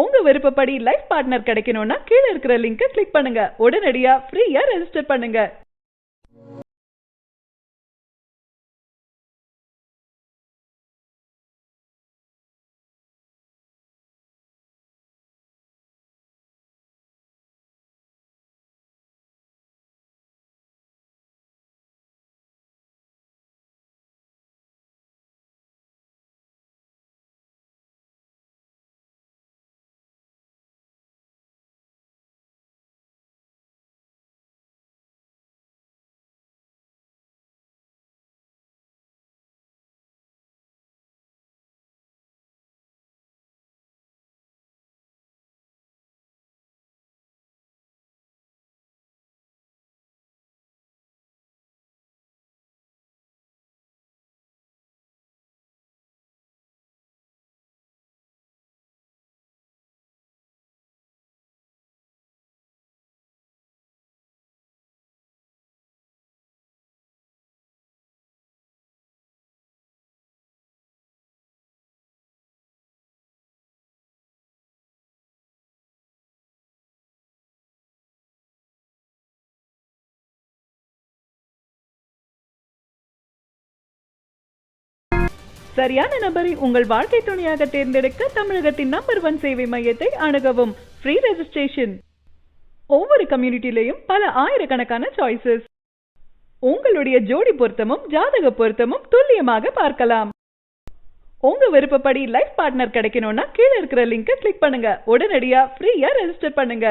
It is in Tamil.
உங்க விருப்பப்படி லைஃப் பார்ட்னர் கிடைக்கணும்னா கீழ இருக்கிற லிங்கை கிளிக் பண்ணுங்க. உடனடியா ஃப்ரீயா ரெஜிஸ்டர் பண்ணுங்க. சரியான நபரை உங்கள் வாழ்க்கை துணையாக தேர்ந்தெடுக்க தமிழகத்தின் நம்பர் 1 சேவை மையத்தை அணுகவும். Free registration. ஒவ்வொரு கம்யூனிட்டிலையும் பல ஆயிரக்கணக்கான சாய்ஸஸ். உங்களுடைய ஜோடி பொருத்தமும் ஜாதக பொருத்தமும் துல்லியமாக பார்க்கலாம். உங்க விருப்பப்படி லைஃப் பார்ட்னர் கிடைக்கணும்னா கீழ இருக்கிற லிங்கை கிளிக் பண்ணுங்க. உடனடியா ஃப்ரீயா ரெஜிஸ்டர் பண்ணுங்க.